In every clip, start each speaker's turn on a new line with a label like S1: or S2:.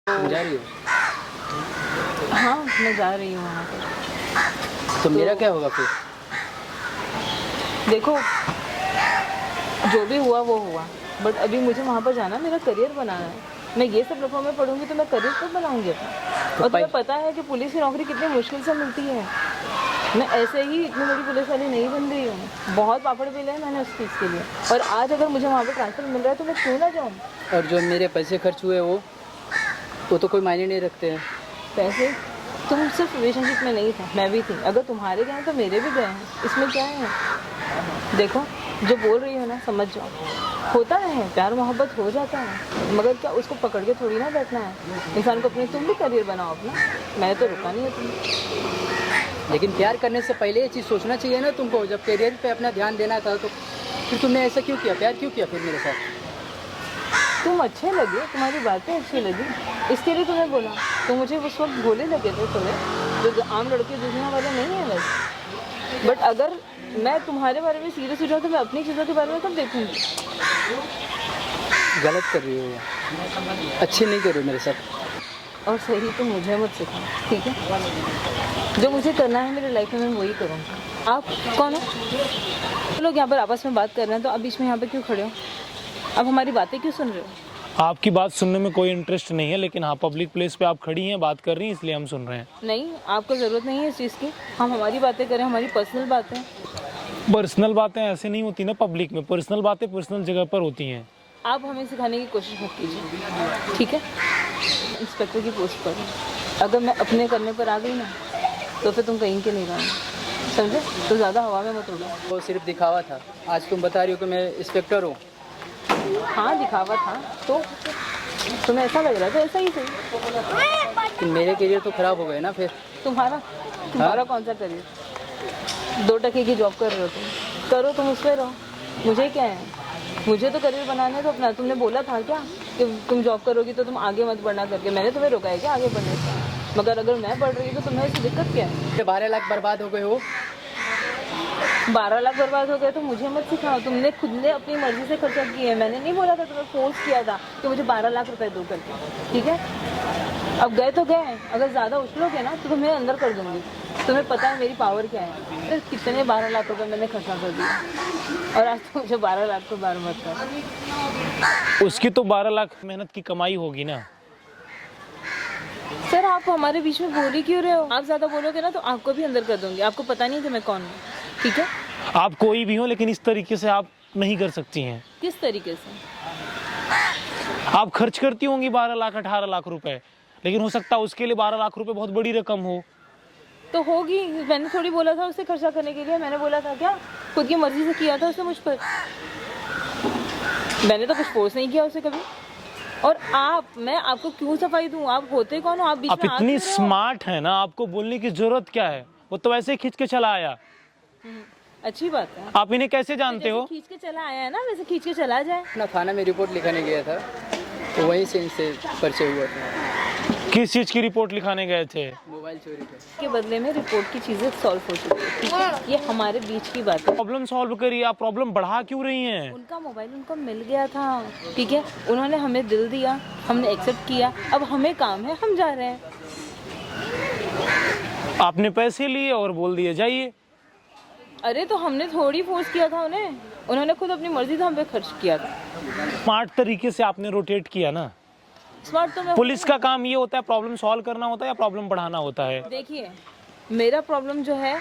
S1: जा रही हो?
S2: हाँ, मैं जा रही हूँ वहाँ पे।
S1: तो मेरा क्या होगा फिर?
S2: देखो, जो भी हुआ वो हुआ, बट अभी मुझे वहाँ पर जाना, मेरा करियर बनाना है। मैं ये सब लफड़ों में पढ़ूंगी तो मैं करियर कब बनाऊंगी अपना? और तुम्हें पता है कि पुलिस की नौकरी कितनी मुश्किल से मिलती है। मैं ऐसे ही इतनी बड़ी पुलिस वाली नहीं बन रही हूँ, बहुत पापड़ बेले हैं मैंने उस चीज़ के लिए। और आज अगर मुझे वहाँ पर ट्रांसफ़र मिल रहा है तो मैं क्यों ना जाऊँ?
S1: और जो मेरे पैसे खर्च हुए वो तो कोई मायने नहीं रखते हैं।
S2: पैसे, तुम सिर्फ रिलेशनशिप में नहीं थे, मैं भी थी। अगर तुम्हारे गए तो मेरे भी गए हैं, इसमें क्या है? देखो, जो बोल रही हो ना, समझ जाओ। होता है, प्यार मोहब्बत हो जाता है, मगर क्या उसको पकड़ के थोड़ी ना बैठना है। इंसान को अपने, तुम भी करियर बनाओ अपना। मैंने तो रुका नहीं है तुम्हें।
S1: लेकिन प्यार करने से पहले ये चीज़ सोचना चाहिए ना तुमको। जब करियर पे अपना ध्यान देना था तो फिर तुमने ऐसा क्यों किया? प्यार क्यों किया फिर मेरे साथ?
S2: तुम अच्छे लगे, तुम्हारी बातें अच्छी लगी, इसके लिए तुम्हें बोला। तो मुझे उस वक्त भोले लगे थे थोड़े, जो आम लड़के दूसरे वाले नहीं है वैसे। बट अगर मैं तुम्हारे बारे में सीरियस हो जाऊँ तो मैं अपनी चीज़ों के बारे में कब देखूँगी?
S1: गलत कर रही हो यार, अच्छे नहीं कर रहे हो मेरे साथ।
S2: और सही तो मुझे मत सिखाओ, ठीक है? जो मुझे करना है मेरी लाइफ में मैं वही करूँगी। आप कौन हो? लोग यहाँ पर आपस में बात कर रहे हैं तो आप बीच में यहाँ पर क्यों खड़े हो? आप हमारी बातें क्यों सुन रहे हो?
S3: आपकी बात सुनने में कोई इंटरेस्ट नहीं है, लेकिन हाँ, पब्लिक प्लेस पे आप खड़ी हैं, बात कर रही हैं, इसलिए हम सुन रहे हैं।
S2: नहीं, आपको ज़रूरत नहीं है इस चीज़ की। हम हमारी बातें करें, हमारी पर्सनल बातें।
S3: पर्सनल बातें ऐसे नहीं होती ना पब्लिक में। पर्सनल बातें पर्सनल जगह पर होती हैं।
S2: आप हमें सिखाने की कोशिश मत कीजिए, ठीक है? इंस्पेक्टर की पोस्ट पर अगर मैं अपने करने पर आ गई ना तो फिर तुम कहीं के नहीं रहना, समझे? तो ज़्यादा हवा में मत उड़ो।
S1: वो सिर्फ दिखावा था। आज तुम बता रही हो कि मैं इंस्पेक्टर हूँ।
S2: हाँ, दिखावा था तो तुम्हें ऐसा लग रहा था, ऐसा ही सही।
S1: कि मेरे करियर तो ख़राब हो गए ना फिर।
S2: तुम्हारा कौन सा करियर? 2 टके की जॉब कर रहे हो तुम, करो, तुम उस पर रहो। मुझे क्या है? मुझे तो करियर बनाने तो अपना। तुमने बोला था क्या कि तुम जॉब करोगी तो तुम आगे मत बढ़ना करके? मैंने तुम्हें रोका है क्या आगे बढ़ने से? मगर अगर मैं बढ़ रही हूँ तो तुम्हें उससे दिक्कत क्या है?
S1: 12 लाख बर्बाद हो गए हो।
S2: 12 लाख बर्बाद हो गए तो मुझे मत सिखाओ। तुमने खुद ने अपनी मर्जी से खर्चा किया है, मैंने नहीं बोला था, तुम्हें फोर्स किया था कि मुझे 12 लाख रुपए दो करके, ठीक है? अब गए तो गए, अगर ज़्यादा उछलोगे ना तो तुम्हें अंदर कर दूंगी। तुम्हें पता है मेरी पावर क्या है। तो कितने 12 लाख रुपए मैंने खर्चा कर दिया, और आज तो मुझे 12 लाख को बार मत कर।
S3: उसकी तो 12 लाख मेहनत की कमाई होगी ना।
S2: सर, आप हमारे बीच में बोल ही क्यों रहे हो? आप ज़्यादा बोलोगे ना तो आपको भी अंदर कर दूंगी। आपको पता नहीं कि मैं कौन हूँ, ठीक है?
S3: आप कोई भी हो, लेकिन इस तरीके से आप नहीं कर सकती हैं।
S2: किस तरीके से?
S3: आप खर्च करती होंगी 12 लाख 18 लाख रुपए, लेकिन हो सकता है उसके लिए 12 लाख रुपए बहुत बड़ी रकम हो।
S2: तो होगी। मैंने थोड़ी बोला था उसे खर्चा करने के लिए। मैंने बोला था क्या? खुद की मर्जी से किया था उसने मुझ पर। मैंने तो कुछ फोर्स नहीं किया उसे कभी। और मैं आपको क्यों सफाई दूं? आप होते कौन हो? आप बीच
S3: आप
S2: में
S3: इतनी स्मार्ट है ना, आपको बोलने की जरूरत क्या है? वो तो वैसे ही खींच के चला आया।
S2: अच्छी बात है।
S3: आप इन्हें कैसे जानते हो?
S2: खींच के चला आया है ना, वैसे खींच के चला जाए।
S1: अपना थाना में रिपोर्ट लिखाने गया था तो वहीं से इनसे परिचय हुआ था।
S3: किस चीज की रिपोर्ट लिखाने गए थे?
S1: मोबाइल चोरी का।
S2: के बदले में रिपोर्ट की चीजें सॉल्व हो चुकी है, ठीक है? ये हमारे बीच की बात है।
S3: प्रॉब्लम सॉल्व करिए, आप प्रॉब्लम बढ़ा क्यों रही हैं?
S2: उनका मोबाइल उनको मिल गया था, ठीक है? उन्होंने हमें दिल दिया, हमने एक्सेप्ट किया। अब हमें काम है, हम जा रहे हैं।
S3: आपने पैसे लिए और बोल दिए जाइए।
S2: अरे तो हमने थोड़ी फोर्स किया था उन्हें, उन्होंने खुद अपनी मर्जी से हम पे खर्च किया था।
S3: स्मार्ट तरीके से आपने रोटेट किया ना।
S2: स्मार्ट तो मैं।
S3: पुलिस का काम ये होता है प्रॉब्लम सॉल्व करना होता है या प्रॉब्लम बढ़ाना होता है?
S2: देखिए, मेरा प्रॉब्लम जो है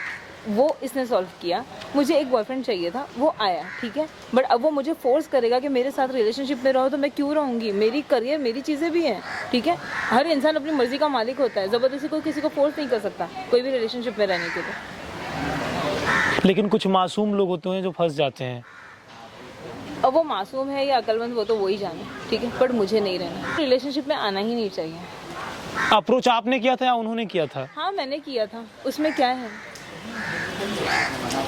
S2: वो इसने सॉल्व किया। मुझे एक बॉयफ्रेंड चाहिए था, वो आया, ठीक है? बट अब वो मुझे फोर्स करेगा कि मेरे साथ रिलेशनशिप में रहो तो मैं क्यों रहूँगी? मेरी करियर, मेरी चीज़ें भी हैं, ठीक है? हर इंसान अपनी मर्जी का मालिक होता है। ज़बरदस्ती कोई किसी को फोर्स नहीं कर सकता कोई भी रिलेशनशिप में रहने के लिए।
S3: लेकिन कुछ मासूम लोग होते हैं जो फंस जाते हैं।
S2: अब वो मासूम है या अक्लमंद, वो तो वही जाने, ठीक है? बट मुझे नहीं रहना, रिलेशनशिप में आना ही नहीं चाहिए।
S3: अप्रोच आपने किया था या उन्होंने किया था?
S2: हाँ, मैंने किया था। उसमें क्या है?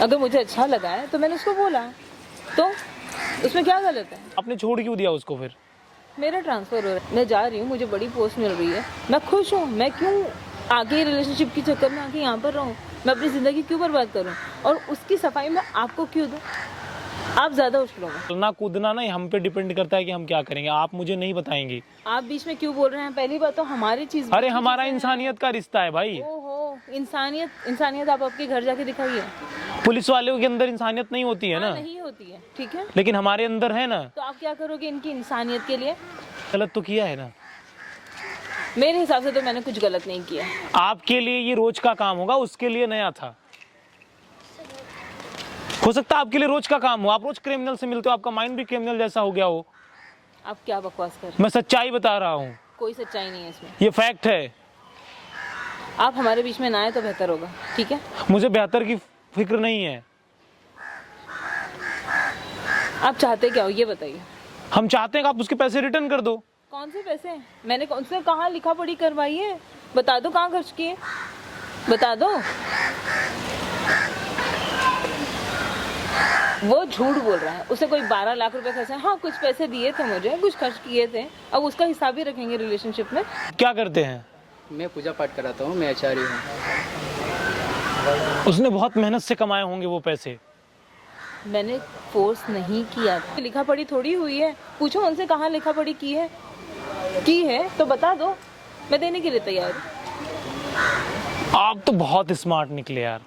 S2: अगर मुझे अच्छा लगा है तो मैंने उसको बोला, तो उसमें क्या गलत है?
S3: आपने छोड़ क्यों दिया उसको फिर?
S2: मेरा ट्रांसफ़र हो रहा है, मैं जा रही हूँ, मुझे बड़ी पोस्ट मिल रही है, मैं खुश हूँ। मैं क्यों आगे रिलेशनशिप के चक्कर में आके यहाँ पर रहूँ? मैं अपनी ज़िंदगी क्यों बर्बाद करूँ? और उसकी सफाई मैं आपको क्यों दूँ? आप ज्यादा उछल रहे हो।
S3: चलना कूदना ना हम पे डिपेंड करता है कि हम क्या करेंगे, आप मुझे नहीं बताएंगे।
S2: आप बीच में क्यों बोल रहे हैं? पहली बात तो हमारी चीज।
S3: अरे हमारा इंसानियत का रिश्ता है भाई।
S2: ओहो, इंसानियत आप आपके घर जाके दिखाइए।
S3: पुलिस वालों के अंदर इंसानियत नहीं होती है ना?
S2: नहीं होती है, ठीक है,
S3: लेकिन हमारे अंदर है ना।
S2: तो आप क्या करोगे इनकी इंसानियत के लिए?
S3: गलत तो किया है ना?
S2: मेरे हिसाब से तो मैंने कुछ गलत नहीं किया।
S3: आपके लिए ये रोज का काम होगा, उसके लिए नया था। हो सकता है आपके लिए रोज का काम हो, आप रोज क्रिमिनल से मिलते हो, आपका माइंड भी क्रिमिनल जैसा हो गया हो।
S2: आप क्या बकवास कर रहे
S3: मैं सच्चाई बता रहा हूँ,
S2: हैं? कोई सच्चाई नहीं है इसमें।
S3: ये फैक्ट है।
S2: आप हमारे बीच में ना आए तो बेहतर होगा, ठीक है?
S3: मुझे बेहतर की फिक्र नहीं है।
S2: आप चाहते क्या हो ये बताइए।
S3: हम चाहते हैं कि आप उसके पैसे रिटर्न कर दो।
S2: कौन से पैसे? मैंने कौन से कहाँ लिखा पढ़ी करवाई है? बता दो कहाँ खर्च किए, बता दो। वो झूठ बोल रहा है, उसे कोई 12 लाख रुपए खर्च है। हाँ, कुछ पैसे दिए थे मुझे, कुछ खर्च किए थे, अब उसका हिसाब भी रखेंगे रिलेशनशिप में।
S3: क्या करते हैं?
S1: मैं पूजा पाठ कराता हूँ, मैं आचार्य हूँ।
S3: उसने बहुत मेहनत से कमाए होंगे वो पैसे।
S2: मैंने फोर्स नहीं किया था, लिखा पढ़ी थोड़ी हुई है। पूछो उनसे कहाँ लिखा पढ़ी की है तो बता दो, मैं देने के लिए तैयार हूँ।
S3: आप तो बहुत स्मार्ट निकले यार।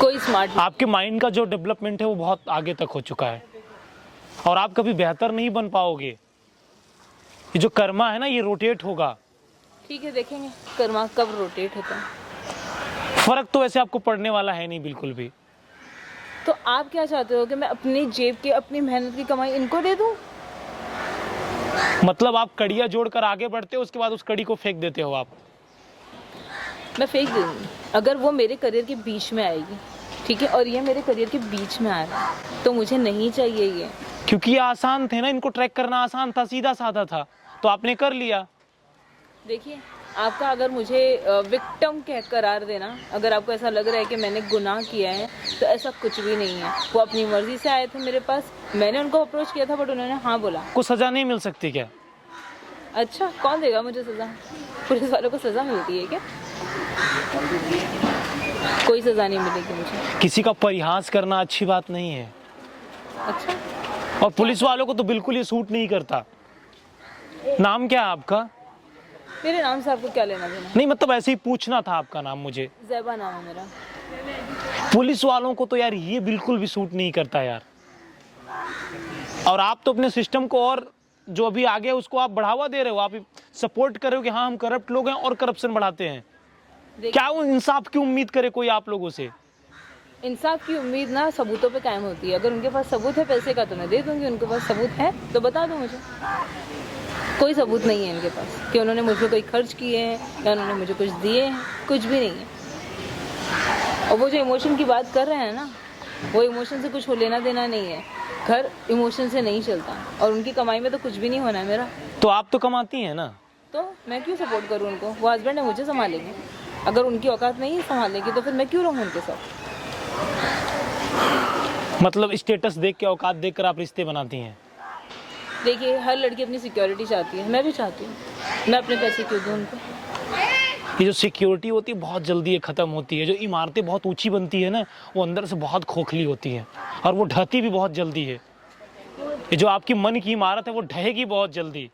S2: कोई स्मार्ट
S3: आपके माइंड का जो डेवलपमेंट है वो बहुत आगे तक हो चुका है और आप कभी बेहतर नहीं बन पाओगे। ये जो कर्मा है ना, ये रोटेट होगा।
S2: ठीक है, देखेंगे कर्मा कब रोटेट होता है।
S3: फर्क तो वैसे आपको पड़ने वाला है नहीं बिल्कुल भी।
S2: तो आप क्या चाहते हो कि मैं अपनी जेब की, अपनी मेहनत की कमाई इनको दे दूं?
S3: मतलब आप कड़ियां जोड़कर आगे बढ़ते हो, उसके बाद उस कड़ी को फेंक देते हो आप।
S2: मैं फेंक दूंगी अगर वो मेरे करियर के बीच में आएगी, ठीक है? और ये मेरे करियर के बीच में आ रहा है तो मुझे नहीं चाहिए ये।
S3: क्योंकि ये आसान थे ना, इनको ट्रैक करना आसान था, सीधा साधा था, तो आपने कर लिया।
S2: देखिए, आपका अगर मुझे विक्टिम कह करार देना, अगर आपको ऐसा लग रहा है कि मैंने गुनाह किया है, तो ऐसा कुछ भी नहीं है। वो अपनी मर्जी से आए थे मेरे पास, मैंने उनको अप्रोच किया था, बट उन्होंने हाँ बोला।
S3: को सजा नहीं मिल सकती क्या?
S2: अच्छा, कौन देगा मुझे सजा? पुलिस वालों को सजा मिलती है क्या? कोई सजा नहीं मिलेगी मुझे।
S3: किसी का परिहास करना अच्छी बात नहीं है।
S2: अच्छा,
S3: और पुलिस वालों को तो बिल्कुल ये सूट नहीं करता। नाम क्या है आपका?
S2: मेरे नाम से आपको क्या लेना देना?
S3: नहीं मतलब ऐसे ही पूछना था आपका नाम मुझे।
S2: ज़ैबा नाम है मेरा।
S3: पुलिस वालों को तो यार ये बिल्कुल भी सूट नहीं करता यार। और आप तो अपने सिस्टम को और जो अभी आगे है उसको आप बढ़ावा दे रहे हो, आप सपोर्ट कर रहे हो कि हाँ हम करप्ट लोग हैं और करप्शन बढ़ाते हैं। क्या वो इंसाफ की उम्मीद करे कोई आप लोगों से?
S2: इंसाफ की उम्मीद ना सबूतों पे कायम होती है। अगर उनके पास सबूत है पैसे का तो मैं दे दूंगी, उनके पास सबूत है तो बता दो मुझे। कोई सबूत नहीं है इनके पास कि उन्होंने मुझ पर कोई खर्च किए हैं या उन्होंने मुझे कुछ दिए हैं, कुछ भी नहीं है। और वो जो इमोशन की बात कर रहे हैं ना, वो इमोशन से कुछ लेना देना नहीं है। घर इमोशन से नहीं चलता और उनकी कमाई में तो कुछ भी नहीं होना है मेरा।
S3: तो आप तो कमाती हैं ना,
S2: तो मैं क्यों सपोर्ट करूँ उनको? वो हस्बैंड है, मुझे संभालेंगे। अगर उनकी औकात नहीं संभालेगी तो फिर मैं क्यों रहूँ उनके साथ?
S3: मतलब स्टेटस देख के, औकात देख कर आप रिश्ते बनाती हैं?
S2: देखिए, हर लड़की अपनी सिक्योरिटी चाहती है, मैं भी चाहती हूँ। मैं अपने पैसे क्यों दूँ उनको?
S3: ये जो सिक्योरिटी होती है बहुत जल्दी ये ख़त्म होती है। जो इमारतें बहुत ऊंची बनती है ना, वो अंदर से बहुत खोखली होती हैं और वो ढहती भी बहुत जल्दी है। ये जो आपकी मन की इमारत है वो ढहेगी बहुत जल्दी।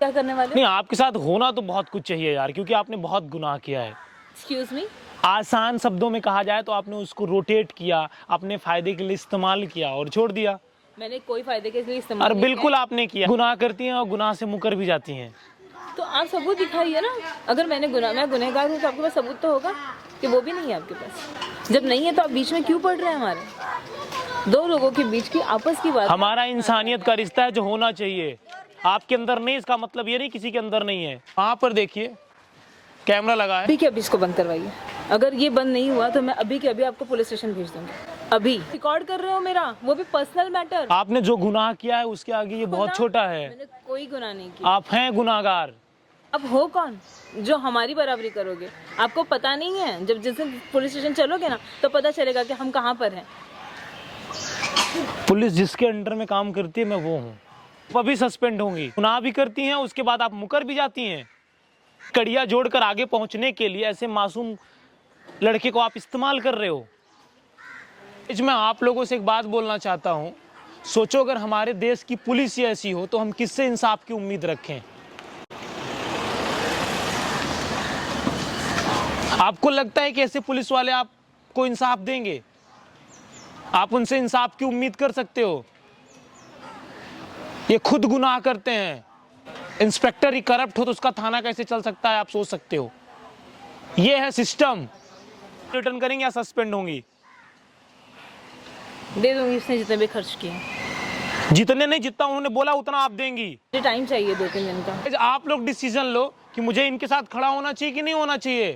S2: क्या करने वाले?
S3: नहीं, आपके साथ होना तो बहुत कुछ चाहिए यार, क्योंकि आपने बहुत गुनाह किया है।
S2: Excuse me?
S3: आसान शब्दों में कहा जाए तो आपने उसको रोटेट किया, अपने फायदे के लिए इस्तेमाल किया और छोड़ दिया।
S2: मैंने कोई फायदे के लिए इस्तेमाल
S3: और
S2: नहीं
S3: बिल्कुल आपने किया। गुनाह करती हैं और गुनाह से मुकर भी जाती हैं।
S2: तो आप सबूत दिखाइए ना। अगर मैं गुनहगार हूँ तो आपके पास सबूत तो होगा कि वो भी नहीं है आपके पास। जब नहीं है तो आप बीच में क्यों पड़ रहे हैं? हमारे दो लोगों के बीच की आपस की बात।
S3: हमारा इंसानियत का रिश्ता है जो होना चाहिए। आपके अंदर नहीं, इसका मतलब ये नहीं किसी के अंदर नहीं है। वहाँ पर देखिए कैमरा लगा है।
S2: अभी के अभी इसको बंद करवाइए। अगर ये बंद नहीं हुआ तो मैं अभी के अभी आपको पुलिस स्टेशन भेज दूंगी। अभी रिकॉर्ड कर रहे हो मेरा, वो भी पर्सनल मैटर।
S3: आपने जो गुनाह किया है उसके आगे ये बहुत छोटा है।
S2: मैंने कोई गुनाह नहीं किया।
S3: आप हैं गुनाहगार।
S2: अब हो कौन जो हमारी बराबरी करोगे? आपको पता नहीं है, जब जिस दिन पुलिस स्टेशन चलोगे ना तो पता चलेगा कि हम कहाँ पर हैं।
S3: पुलिस जिसके अंडर में काम करती है मैं वो हूँ। आप अभी सस्पेंड होंगी। गुनाह भी करती हैं, उसके बाद आप मुकर भी जाती हैं। कड़ियाँ जोड़कर आगे पहुँचने के लिए ऐसे मासूम लड़के को आप इस्तेमाल कर रहे हो। मैं आप लोगों से एक बात बोलना चाहता हूँ, सोचो अगर हमारे देश की पुलिस ही ऐसी हो तो हम किससे इंसाफ की उम्मीद रखें। आपको लगता है कि ऐसे पुलिस वाले आपको इंसाफ देंगे? आप उनसे इंसाफ की उम्मीद कर सकते हो? ये खुद गुनाह करते हैं। इंस्पेक्टर ही करप्ट हो तो उसका थाना कैसे चल सकता है, आप सोच सकते हो? ये है सिस्टम। रिटर्न करेंगे या सस्पेंड होंगी?
S2: दे दूंगी, इसने जितने भी खर्च किए।
S3: जितने नहीं, जितना उन्होंने बोला उतना आप देंगी।
S2: मुझे टाइम चाहिए 2-3 दिन का।
S3: आप लोग डिसीजन लो कि मुझे इनके साथ खड़ा होना चाहिए कि नहीं होना चाहिए।